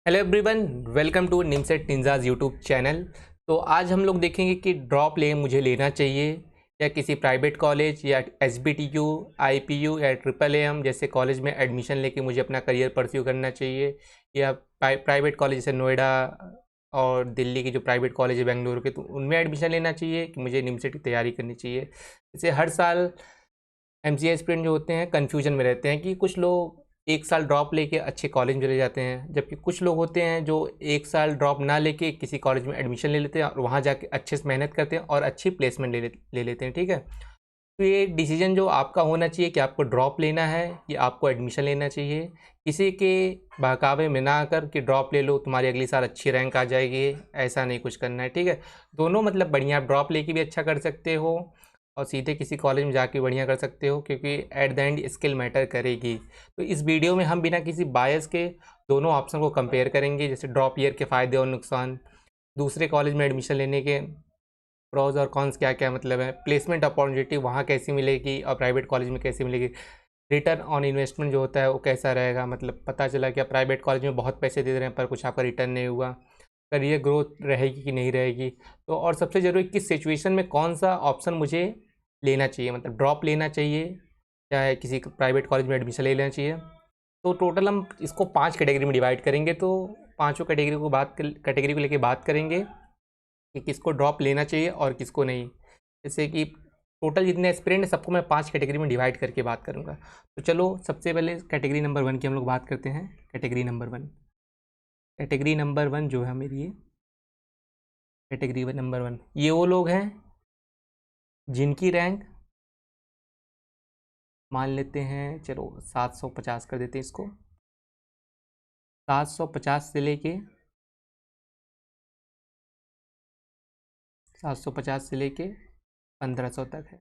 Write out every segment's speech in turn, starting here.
Hello everyone, welcome to NIMCET ninjas YouTube channel. तो आज हम लोग देखेंगे कि ड्रॉप मुझे लेना चाहिए या किसी प्राइवेट कॉलेज या एसबीटीयू, आईपीयू या ट्रिपल एम जैसे कॉलेज में एडमिशन लेके मुझे अपना करियर परस्यू करना चाहिए, या प्राइवेट कॉलेज जैसे नोएडा और दिल्ली की जो प्राइवेट कॉलेज है बेंगलुरु के, तो उनमें एडमिशन लेना चाहिए कि मुझे निमसेट की तैयारी करनी चाहिए। जैसे हर साल एमसीए स्टूडेंट जो होते हैं कन्फ्यूजन में रहते हैं कि कुछ लोग एक साल ड्रॉप लेके अच्छे कॉलेज में चले जाते हैं, जबकि कुछ लोग होते हैं जो एक साल ड्रॉप ना लेके किसी कॉलेज में एडमिशन ले लेते हैं और वहाँ जाके अच्छे से मेहनत करते हैं और अच्छी प्लेसमेंट ले लेते हैं। ठीक है, तो ये डिसीजन जो आपका होना चाहिए कि आपको ड्रॉप लेना है कि आपको एडमिशन लेना चाहिए। किसी के बहकावे में ना आकर कि ड्रॉप ले लो तुम्हारी अगली साल अच्छी रैंक आ जाएगी, ऐसा नहीं कुछ करना है। ठीक है, दोनों मतलब बढ़िया, आप ड्रॉप लेके भी अच्छा कर सकते हो और सीधे किसी कॉलेज में जाके बढ़िया कर सकते हो, क्योंकि at the end skill matter करेगी। तो इस वीडियो में हम बिना किसी बायस के दोनों ऑप्शन को कंपेयर करेंगे, जैसे ड्रॉप ईयर के फ़ायदे और नुकसान, दूसरे कॉलेज में एडमिशन लेने के प्रोज और कॉन्स क्या क्या मतलब है, प्लेसमेंट अपॉर्चुनिटी वहाँ कैसी मिलेगी और प्राइवेट कॉलेज में कैसी मिलेगी, रिटर्न ऑन इन्वेस्टमेंट जो होता है वो कैसा रहेगा। मतलब पता चला कि आप प्राइवेट कॉलेज में बहुत पैसे दे रहे हैं पर कुछ आपका रिटर्न नहीं हुआ, करियर ग्रोथ रहेगी कि नहीं रहेगी। तो और सबसे ज़रूरी, किस सिचुएशन में कौन सा ऑप्शन मुझे लेना चाहिए, मतलब ड्रॉप लेना चाहिए या किसी प्राइवेट कॉलेज में एडमिशन ले लेना चाहिए। तो टोटल हम इसको 5 कैटेगरी में डिवाइड करेंगे। तो पांचों कैटेगरी को लेके बात करेंगे कि किसको ड्रॉप लेना चाहिए और किसको नहीं। जैसे कि टोटल जितने एस्पिरेंट हैं सबको मैं 5 कैटेगरी में डिवाइड करके बात करूँगा। तो चलो सबसे पहले कैटेगरी नंबर 1 की हम लोग बात करते हैं। कैटेगरी नंबर वन जो है मेरी, ये कैटेगरी नंबर 1, ये वो लोग हैं जिनकी रैंक मान लेते हैं, चलो 750 कर देते हैं इसको, 750 से लेके 1500 तक है।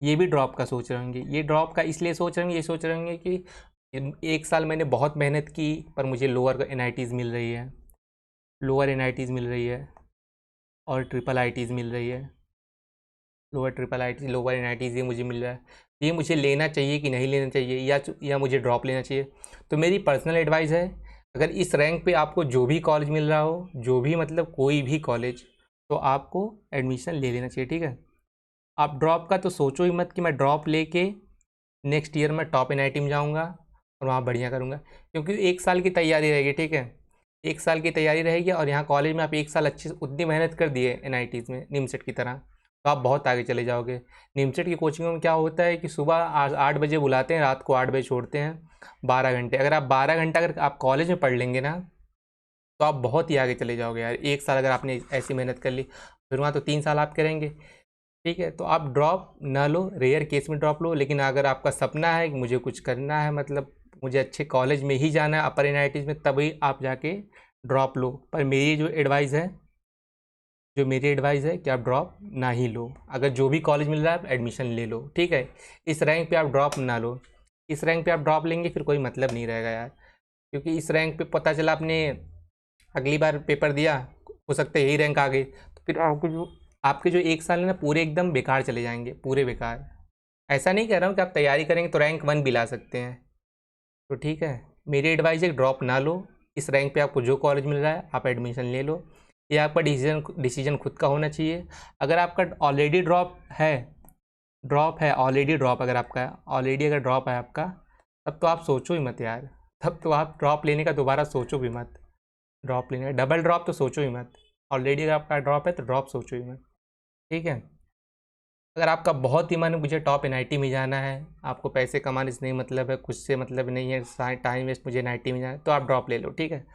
ये भी ड्रॉप का सोच रहे होंगे। ये ड्रॉप का इसलिए सोच रहे होंगे, ये सोच रहे होंगे कि एक साल मैंने बहुत मेहनत की पर मुझे लोअर एनआईटीज़ मिल रही है, लोअर एनआईटीज़ मिल रही है और ट्रिपल आईटीज़ मिल रही है, लोअर एनआईटीज़ ये मुझे मिल रहा है। ये मुझे लेना चाहिए कि नहीं लेना चाहिए, या मुझे ड्रॉप लेना चाहिए। तो मेरी पर्सनल एडवाइस है, अगर इस रैंक पे आपको जो भी कॉलेज मिल रहा हो, जो भी मतलब कोई भी कॉलेज, तो आपको एडमिशन ले लेना चाहिए। ठीक है, आप ड्रॉप का तो सोचो ही मत कि मैं ड्रॉप लेके नेक्स्ट ईयर मैं टॉप एनआईटी में जाऊँगा और वहाँ बढ़िया करूँगा, क्योंकि एक साल की तैयारी रहेगी। ठीक है, एक साल की तैयारी रहेगी और यहाँ कॉलेज में आप एक साल अच्छी उतनी मेहनत कर दिए एनआईटीज़ में निमसेट की तरह, तो आप बहुत आगे चले जाओगे। निमसेट की कोचिंगों में क्या होता है कि सुबह 8 बजे बुलाते हैं, रात को 8 बजे छोड़ते हैं, 12 घंटे। अगर आप 12 घंटा अगर आप कॉलेज में पढ़ लेंगे ना, तो आप बहुत ही आगे चले जाओगे यार। एक साल अगर आपने ऐसी मेहनत कर ली, फिर वहाँ तो 3 साल आप करेंगे। ठीक है, तो आप ड्रॉप ना लो, रेयर केस में ड्रॉप लो, लेकिन अगर आपका सपना है कि मुझे कुछ करना है, मतलब मुझे अच्छे कॉलेज में ही जाना है अपर एनआईटीज़ में, तभी आप जाके ड्रॉप लो। पर मेरी एडवाइस है कि आप ड्रॉप ना ही लो। अगर जो भी कॉलेज मिल रहा है आप एडमिशन ले लो। ठीक है, इस रैंक पे आप ड्रॉप ना लो। इस रैंक पे आप ड्रॉप लेंगे फिर कोई मतलब नहीं रहेगा यार, क्योंकि इस रैंक पे पता चला आपने अगली बार पेपर दिया, हो सकता है यही रैंक आ गई, तो फिर आपके जो एक साल है ना पूरे एकदम बेकार चले जाएंगे, पूरे बेकार। ऐसा नहीं कह रहा हूँ कि आप तैयारी करेंगे तो रैंक 1 भी ला सकते हैं। तो ठीक है, मेरी एडवाइस है ड्रॉप ना लो। इस रैंक पे आपको जो कॉलेज मिल रहा है आप एडमिशन ले लो। ये आपका डिसीजन खुद का होना चाहिए। अगर आपका ऑलरेडी ड्रॉप है आपका, तब तो आप सोचो ही मत यार। तब तो आप ड्रॉप लेने का दोबारा सोचो भी मत। ड्रॉप लेने का, डबल ड्रॉप तो सोचो ही मत। ऑलरेडी अगर आपका ड्रॉप है तो ड्रॉप सोचो ही मत। ठीक है, अगर आपका बहुत ही मन है मुझे टॉप एनआईटी में जाना है, आपको पैसे कमाने से नहीं मतलब है, कुछ से मतलब नहीं है, टाइम वेस्ट मुझे एनआईटी में जाना है, तो आप ड्रॉप ले लो। ठीक है,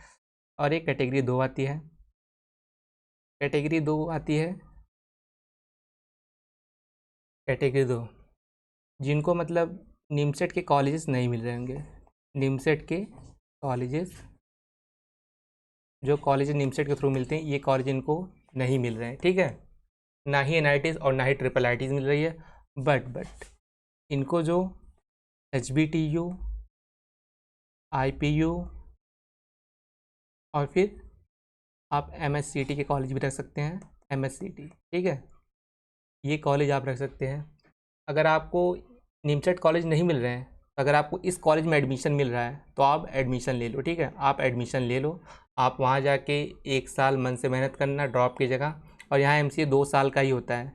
और एक कैटेगरी दो आती है। कैटेगरी दो जिनको मतलब निमसेट के कॉलेजेस नहीं मिल रहे होंगे। निमसेट के कॉलेजेस, जो कॉलेज निमसेट के थ्रू मिलते हैं, ये कॉलेज इनको नहीं मिल रहे हैं। ठीक है, ना ही एनआईटीज़ और ना ही ट्रिपल आईटीज़ मिल रही है। बट इनको जो एचबीटीयू, आईपीयू और फिर आप एमएससीटी के कॉलेज भी रख सकते हैं, एमएससीटी। ठीक है, ये कॉलेज आप रख सकते हैं। अगर आपको निमसेट कॉलेज नहीं मिल रहे हैं अगर आपको इस कॉलेज में एडमिशन मिल रहा है तो आप एडमिशन ले लो, ठीक है। आप एडमिशन ले लो, आप वहाँ जाके 1 साल मन से मेहनत करना ड्रॉप की जगह। और यहाँ एमसीए 2 साल का ही होता है,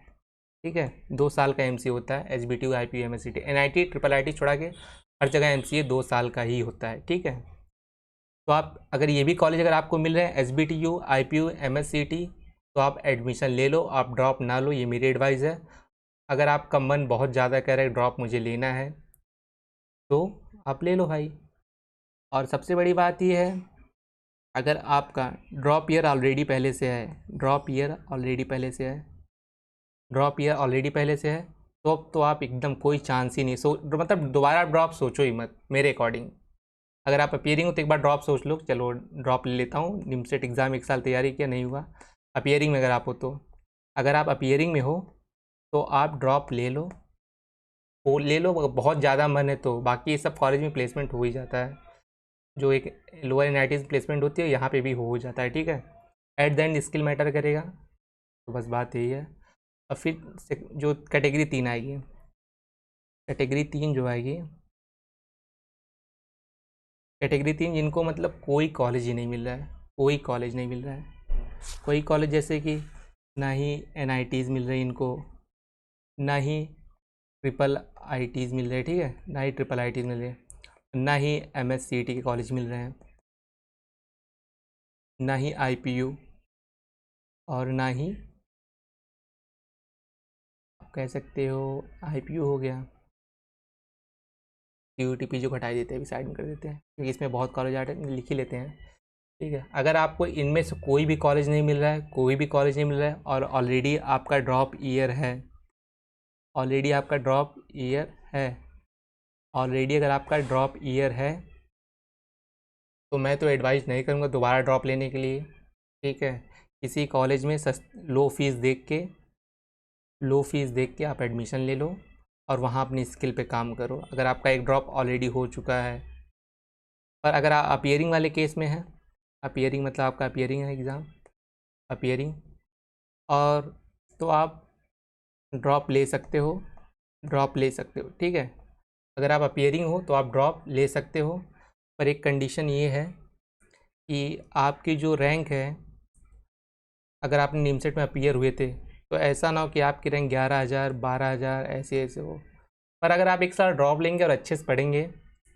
ठीक है। 2 साल का एमसीए होता है, SBTU, IPU, MSCT, NIT, triple IT छोड़ा के हर जगह एमसीए 2 साल का ही होता है, ठीक है। तो आप अगर ये भी कॉलेज अगर आपको मिल रहे हैं एसबीटीयू, आईपीयू, एमएससीटी, तो आप एडमिशन ले लो, आप ड्रॉप ना लो, ये मेरी एडवाइस है। अगर आपका मन बहुत ज़्यादा कह रहा है ड्रॉप मुझे लेना है तो आप ले लो भाई। और सबसे बड़ी बात ये है, अगर आपका ड्रॉप ईयर ऑलरेडी पहले से है, ड्रॉप ईयर ऑलरेडी पहले से है, ड्रॉप ईयर ऑलरेडी पहले से है, तो अब तो आप एकदम कोई चांस ही नहीं, मतलब दोबारा ड्रॉप सोचो ही मत मेरे अकॉर्डिंग। अगर आप अपीयरिंग हो तो एक बार ड्रॉप सोच लो, चलो ड्रॉप ले लेता हूँ, निमसेट एग्ज़ाम 1 साल तैयारी किया नहीं हुआ। अपीयरिंग में अगर आप हो तो, अगर आप अपीयरिंग में हो तो आप ड्रॉप ले लो, वो ले लो, बहुत ज़्यादा मन है तो। बाकी ये सब कॉलेज में प्लेसमेंट हो ही जाता है, जो एक लोअर एनआईटीज़ प्लेसमेंट होती है यहाँ पे भी हो जाता है, ठीक है। At the end skill matter करेगा, तो बस बात यही है। और फिर जो कैटेगरी 3 आएगी, कैटेगरी 3 जो आएगी, कैटेगरी 3 जिनको मतलब कोई कॉलेज ही नहीं मिल रहा है, कोई कॉलेज नहीं मिल रहा है, कोई कॉलेज, जैसे कि ना ही एनआईटीज़ मिल रही इनको, ना ही ट्रिपल आईटीज़ मिल रहे, ठीक है, ना ही ट्रिपल आईटीज़ मिल रहे, ना ही एमएससीटी के कॉलेज मिल रहे हैं, ना ही आईपीयू, और ना ही आप कह सकते हो आईपीयू हो गया, यूटीपी जो घटाई देते हैं अभी साइड में कर देते हैं क्योंकि इसमें बहुत कॉलेज आते हैं, लिख ही लेते हैं, ठीक है। अगर आपको इनमें से कोई भी कॉलेज नहीं मिल रहा है, कोई भी कॉलेज नहीं मिल रहा है, और ऑलरेडी आपका ड्रॉप ईयर है, ऑलरेडी आपका ड्रॉप ईयर है, ऑलरेडी अगर आपका ड्रॉप ईयर है तो मैं तो एडवाइस नहीं करूँगा दोबारा ड्रॉप लेने के लिए, ठीक है। किसी कॉलेज में लो फीस देख के आप एडमिशन ले लो और वहाँ अपनी स्किल पे काम करो। अगर आपका एक ड्रॉप ऑलरेडी हो चुका है, पर अगर आप अपीयरिंग वाले केस में हैं, अपीयरिंग मतलब आपका अपीयरिंग है एग्ज़ाम, अपीयरिंग, और तो आप ड्रॉप ले सकते हो, ड्रॉप ले सकते हो, ठीक है। अगर आप अपीयरिंग हो तो आप ड्रॉप ले सकते हो, पर एक कंडीशन ये है कि आपकी जो रैंक है, अगर आपने निमसेट में अपीयर हुए थे तो ऐसा ना हो कि आपकी रैंक 11,000 12,000 ऐसे ऐसे हो। पर अगर आप एक साल ड्रॉप लेंगे और अच्छे से पढ़ेंगे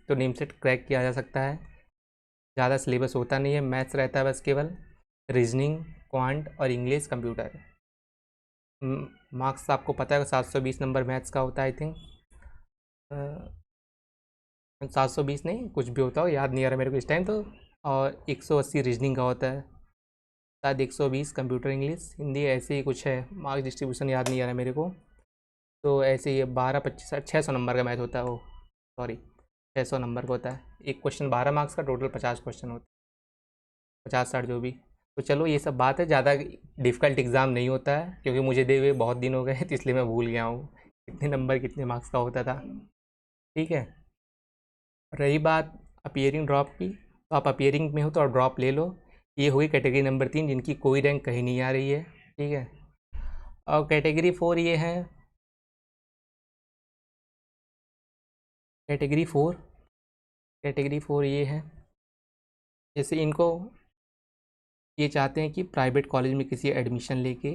तो निमसेट क्रैक किया जा सकता है। ज़्यादा सिलेबस होता नहीं है, मैथ्स रहता है बस केवल, रीजनिंग, क्वांट और इंग्लिश, कंप्यूटर। मार्क्स आपको पता है 720 नंबर मैथ्स का होता है, आई थिंक 720 नहीं, कुछ भी होता हो, याद नहीं आ रहा मेरे को इस टाइम तो। और 180 रीजनिंग का होता है, शायद 120 कंप्यूटर, इंग्लिश, हिंदी, ऐसे ही कुछ है। मार्क्स डिस्ट्रीब्यूशन याद नहीं आ रहा मेरे को, तो ऐसे ही 12-25 600 नंबर का मैथ होता है वो, सॉरी 600 नंबर का होता है। एक क्वेश्चन 12 मार्क्स का, टोटल 50 क्वेश्चन होता है, 50-60 जो भी। तो चलो ये सब बात है, ज़्यादा डिफ़िकल्ट एग्ज़ाम नहीं होता है क्योंकि मुझे दे हुए बहुत दिन हो गए तो इसलिए मैं भूल गया हूँ कितने नंबर कितने मार्क्स का होता था, ठीक है। रही बात अपीयरिंग ड्रॉप की, तो आप अपीयरिंग में हो तो आप ड्रॉप ले लो। ये हुई कैटेगरी नंबर 3 जिनकी कोई रैंक कहीं नहीं आ रही है, ठीक है। और कैटेगरी 4 ये है, कैटेगरी 4 ये है, जैसे इनको ये चाहते हैं कि प्राइवेट कॉलेज में किसी एडमिशन लेके,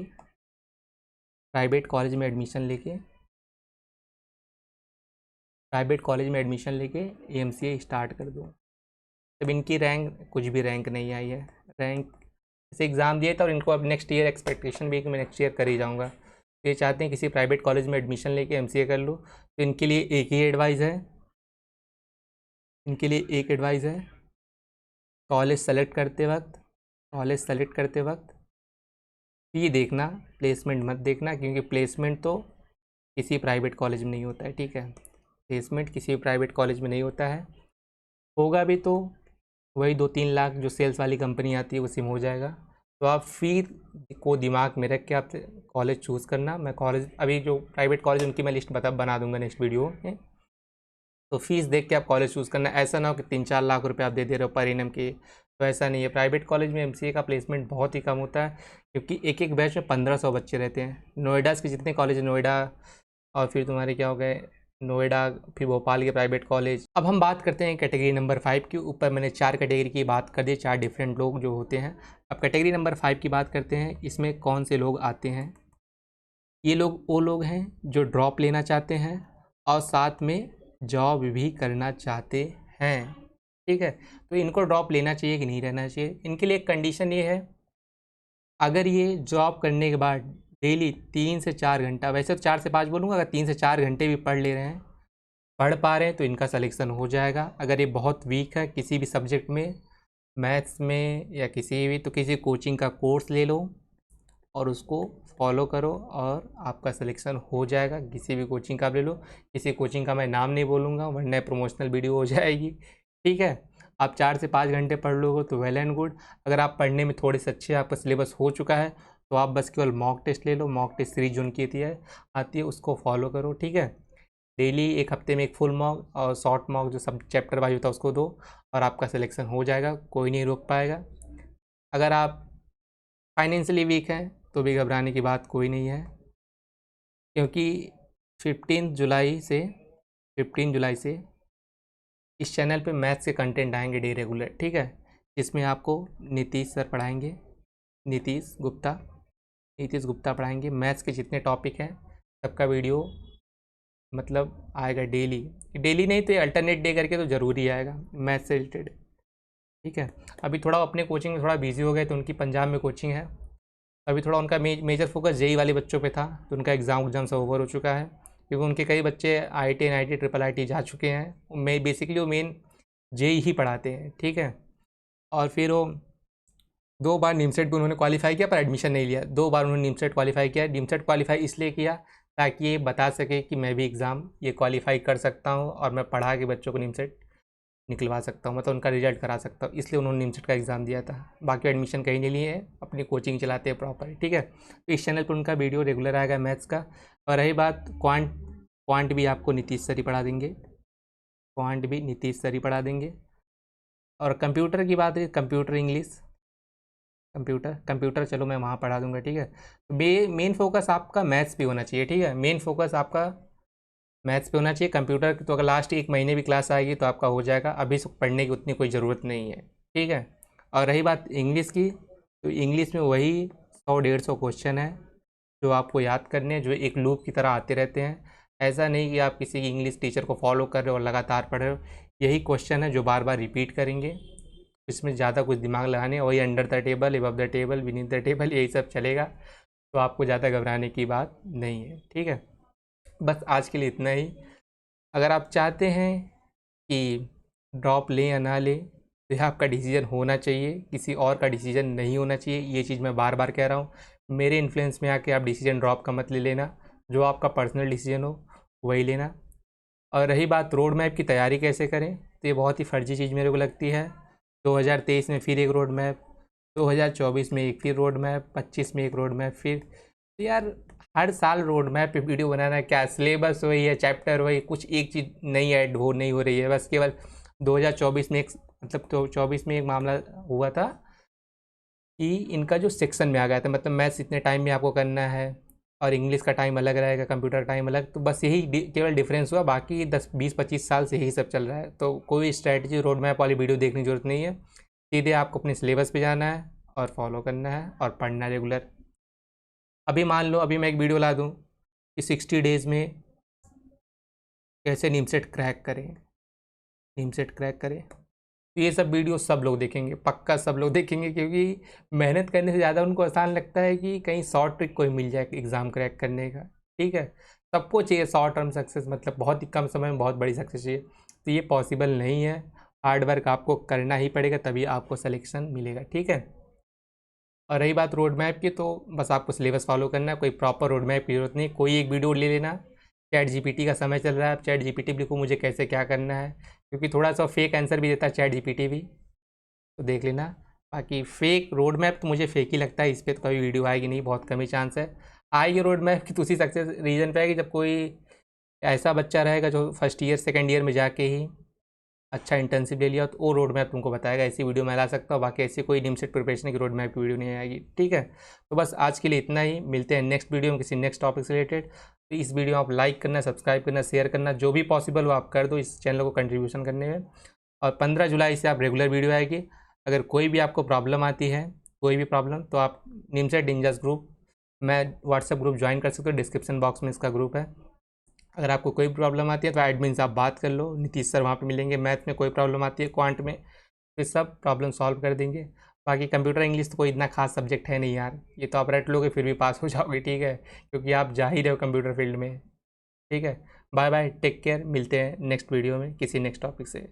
प्राइवेट कॉलेज में एडमिशन लेके एमसीए स्टार्ट कर दो। तब इनकी रैंक कुछ भी रैंक नहीं आई है, रैंक जैसे एग्ज़ाम दिए था, और इनको अब नेक्स्ट ईयर एक्सपेक्टेशन भी है कि मैं नेक्स्ट ईयर कर ही जाऊँगा। ये चाहते हैं किसी प्राइवेट कॉलेज में एडमिशन लेके एमसीए कर लो, तो इनके लिए एक ही एडवाइस है, इनके लिए एक एडवाइस है, कॉलेज सेलेक्ट करते वक्त ये देखना, प्लेसमेंट मत देखना, क्योंकि प्लेसमेंट तो किसी प्राइवेट कॉलेज में नहीं होता है, ठीक है। प्लेसमेंट किसी भी प्राइवेट कॉलेज में नहीं होता है, होगा भी तो वही 2-3 लाख जो सेल्स वाली कंपनी आती है उसी में हो जाएगा। तो आप फ़ी को दिमाग में रख के आप कॉलेज चूज़ करना। मैं कॉलेज अभी जो प्राइवेट कॉलेज उनकी मैं लिस्ट बना दूंगा नेक्स्ट वीडियो में, तो फीस देख के आप कॉलेज चूज़ करना। ऐसा ना हो कि 3-4 लाख रुपए आप दे दे रहे हो पर एनम के, तो ऐसा नहीं है। प्राइवेट कॉलेज में एमसीए का प्लेसमेंट बहुत ही कम होता है, क्योंकि एक एक बैच में 1500 बच्चे रहते हैं। नोएडा के जितने कॉलेज, नोएडा और फिर तुम्हारे क्या हो गए नोएडा, फिर भोपाल के प्राइवेट कॉलेज। अब हम बात करते हैं कैटेगरी नंबर 5 के ऊपर। मैंने 4 कैटेगरी की बात कर दी, 4 डिफरेंट लोग जो होते हैं। अब कैटेगरी नंबर 5 की बात करते हैं। इसमें कौन से लोग आते हैं? ये लोग वो लोग हैं जो ड्रॉप लेना चाहते हैं और साथ में जॉब भी करना चाहते हैं, ठीक है। तो इनको ड्रॉप लेना चाहिए कि नहीं लेना चाहिए? इनके लिए एक कंडीशन ये है, अगर ये जॉब करने के बाद डेली 3 से 4 घंटा, वैसे तो 4 से 5 बोलूँगा, अगर 3 से 4 घंटे भी पढ़ ले रहे हैं, पढ़ पा रहे हैं, तो इनका सिलेक्शन हो जाएगा। अगर ये बहुत वीक है किसी भी सब्जेक्ट में, मैथ्स में या किसी भी, तो किसी कोचिंग का कोर्स ले लो और उसको फॉलो करो और आपका सिलेक्शन हो जाएगा। किसी भी कोचिंग का आप ले लो, किसी कोचिंग का मैं नाम नहीं बोलूँगा वरना प्रमोशनल वीडियो हो जाएगी, ठीक है। आप 4 से 5 घंटे पढ़ लोगे तो वेल एंड गुड। अगर आप पढ़ने में थोड़े से अच्छे, आपका सिलेबस हो चुका है, तो आप बस केवल मॉक टेस्ट ले लो। मॉक टेस्ट सीरीज जो उनकी आती है उसको फॉलो करो, ठीक है। डेली एक हफ्ते में एक फुल मॉक और शॉर्ट मॉक जो सब चैप्टर वाइज होता है उसको दो और आपका सिलेक्शन हो जाएगा, कोई नहीं रोक पाएगा। अगर आप फाइनेंशियली वीक हैं तो भी घबराने की बात कोई नहीं है, क्योंकि 15 जुलाई से इस चैनल पे मैथ्स के कंटेंट आएंगे डे रेगुलर, ठीक है। जिसमें आपको नीतीश सर पढ़ाएंगे, नीतीश गुप्ता पढ़ाएंगे। मैथ्स के जितने टॉपिक हैं सबका वीडियो मतलब आएगा डेली नहीं तो अल्टरनेट डे करके तो ज़रूरी आएगा मैथ्स से रिलेटेड, ठीक है। अभी थोड़ा अपने कोचिंग में थोड़ा बिजी हो गए, तो उनकी पंजाब में कोचिंग है। अभी थोड़ा उनका मेजर फोकस जेई वाले बच्चों पे था, तो उनका एग्ज़ाम सब ओवर हो चुका है, क्योंकि उनके कई बच्चे IIT NIT IIIT जा चुके हैं। मैं बेसिकली वो मेन जेई ही पढ़ाते हैं, ठीक है। और फिर वो 2 बार निमसेट भी उन्होंने क्वालिफाई किया पर एडमिशन नहीं लिया। 2 बार उन्होंने निमसेट क्वालिफाई किया। निमसेट क्वालिफाई इसलिए किया ताकि ये बता सके कि मैं भी एग्ज़ाम ये क्वालिफाई कर सकता हूँ और मैं पढ़ा के बच्चों को निमसेट निकलवा सकता हूँ, मतलब उनका रिजल्ट करा सकता हूँ। इसलिए उन्होंने निमसेट का एग्ज़ाम दिया था। बाकी एडमिशन कहीं नहीं लिए हैं, अपनी कोचिंग चलाते हैं प्रॉपर, ठीक है। तो इस चैनल पर उनका वीडियो रेगुलर आएगा मैथ्स का। और रही बात क्वांट भी आपको नीतीश सर ही पढ़ा देंगे, क्वांट भी नीतीश सर ही पढ़ा देंगे। और कंप्यूटर की बात है, कंप्यूटर इंग्लिश, कंप्यूटर चलो मैं वहाँ पढ़ा दूँगा, ठीक है। तो मेन फोकस आपका मैथ्स पे होना चाहिए, ठीक है। मेन फोकस आपका मैथ्स पे होना चाहिए। कंप्यूटर की तो अगर लास्ट 1 महीने भी क्लास आएगी तो आपका हो जाएगा, अभी से पढ़ने की उतनी कोई ज़रूरत नहीं है, ठीक है। और रही बात इंग्लिश की, तो इंग्लिश में वही 100-150 क्वेश्चन है जो आपको याद करने हैं, जो एक लूप की तरह आते रहते हैं। ऐसा नहीं कि आप किसी इंग्लिश टीचर को फॉलो कर रहे हो और लगातार पढ़ रहे हो, यही क्वेश्चन है जो बार बार रिपीट करेंगे। इसमें ज़्यादा कुछ दिमाग लगाने, वही under the table, above the table, beneath the table, यही सब चलेगा। तो आपको ज़्यादा घबराने की बात नहीं है, ठीक है। बस आज के लिए इतना ही। अगर आप चाहते हैं कि ड्रॉप लें या ना लें, तो यह आपका डिसीज़न होना चाहिए, किसी और का डिसीज़न नहीं होना चाहिए। ये चीज़ मैं बार बार कह रहा हूँ। मेरे इन्फ्लुएंस में आके आप डिसीज़न ड्रॉप का मत ले लेना, जो आपका पर्सनल डिसीज़न हो वही लेना। और रही बात रोड मैप की तैयारी कैसे करें, तो ये बहुत ही फर्जी चीज़ मेरे को लगती है। 2023 में फिर एक रोड मैप, 2024 में एक फिर रोड मैप, 25 में एक रोड मैप फिर। तो यार हर साल रोड मैप पे वीडियो बनाना, क्या सिलेबस वही है, चैप्टर वही, कुछ एक चीज़ नई ऐड नहीं हो रही है। बस केवल 2024 में एक, मतलब तो 24 में एक मामला हुआ था कि इनका जो सेक्शन में आ गया था, मतलब मैथ्स इतने टाइम में आपको करना है और इंग्लिश का टाइम अलग रहेगा, कंप्यूटर टाइम अलग। तो बस यही केवल डिफरेंस हुआ, बाकी 10-20-25 साल से यही सब चल रहा है। तो कोई स्ट्रैटेजी रोड मैप वाली वीडियो देखने की ज़रूरत नहीं है। सीधे आपको अपने सिलेबस पे जाना है और फॉलो करना है और पढ़ना रेगुलर। अभी मान लो अभी मैं एक वीडियो ला दूँ कि 60 डेज़ में कैसे निमसेट क्रैक करें, तो ये सब वीडियो सब लोग देखेंगे, पक्का सब लोग देखेंगे, क्योंकि मेहनत करने से ज़्यादा उनको आसान लगता है कि कहीं शॉर्ट ट्रिक कोई मिल जाए एग्ज़ाम क्रैक करने का, ठीक है। सबको चाहिए शॉर्ट टर्म सक्सेस, मतलब बहुत ही कम समय में बहुत बड़ी सक्सेस चाहिए, तो ये पॉसिबल नहीं है। हार्ड वर्क आपको करना ही पड़ेगा, तभी आपको सिलेक्शन मिलेगा, ठीक है। और रही बात रोड मैप की, तो बस आपको सिलेबस फॉलो करना है, कोई प्रॉपर रोड मैप की जरूरत नहीं। कोई एक वीडियो ले लेना, ChatGPT का समय चल रहा है, आप ChatGPT भी लिखो मुझे कैसे क्या करना है, क्योंकि थोड़ा सा फेक आंसर भी देता है ChatGPT भी, तो देख लेना। बाकी फेक रोड मैप तो मुझे फेक ही लगता है, इस पर तो कभी वीडियो आएगी नहीं, बहुत कम ही चांस है आएगी रोड मैप की। तो उसी सक्सेस रीजन पे आएगी जब कोई ऐसा बच्चा रहेगा जो फर्स्ट ईयर सेकेंड ईयर में जाके ही अच्छा इंटर्नशिप ले लिया तो वो रोड मैप तुमको बताएगा, ऐसी वीडियो मैं ला सकता हूँ। बाकी ऐसी कोई निमसेट प्रिपरेशन की रोड मैप की वीडियो नहीं आएगी, ठीक है। तो बस आज के लिए इतना ही, मिलते हैं नेक्स्ट वीडियो में किसी नेक्स्ट टॉपिक से रिलेटेड। तो इस वीडियो में आप लाइक करना, सब्सक्राइब करना, शेयर करना, जो भी पॉसिबल हो आप कर दो इस चैनल को कंट्रीब्यूशन करने में। और 15 जुलाई से आप रेगुलर वीडियो आएगी। अगर कोई भी आपको प्रॉब्लम आती है, कोई भी प्रॉब्लम, तो आप निमसेट निंजास ग्रुप, मैं व्हाट्सएप ग्रुप ज्वाइन कर सकते हो, डिस्क्रिप्शन बॉक्स में इसका ग्रुप है। अगर आपको कोई प्रॉब्लम आती है तो एडमिन से आप बात कर लो, नीतीश सर वहाँ पे मिलेंगे। मैथ में कोई प्रॉब्लम आती है, क्वांट में, तो सब प्रॉब्लम सॉल्व कर देंगे। बाकी कंप्यूटर इंग्लिश तो कोई इतना खास सब्जेक्ट है नहीं यार, ये तो आप रट लोगे फिर भी पास हो जाओगे, ठीक है, क्योंकि आप जा ही रहे हो कंप्यूटर फील्ड में, ठीक है। बाय बाय, टेक केयर, मिलते हैं नेक्स्ट वीडियो में किसी नेक्स्ट टॉपिक से।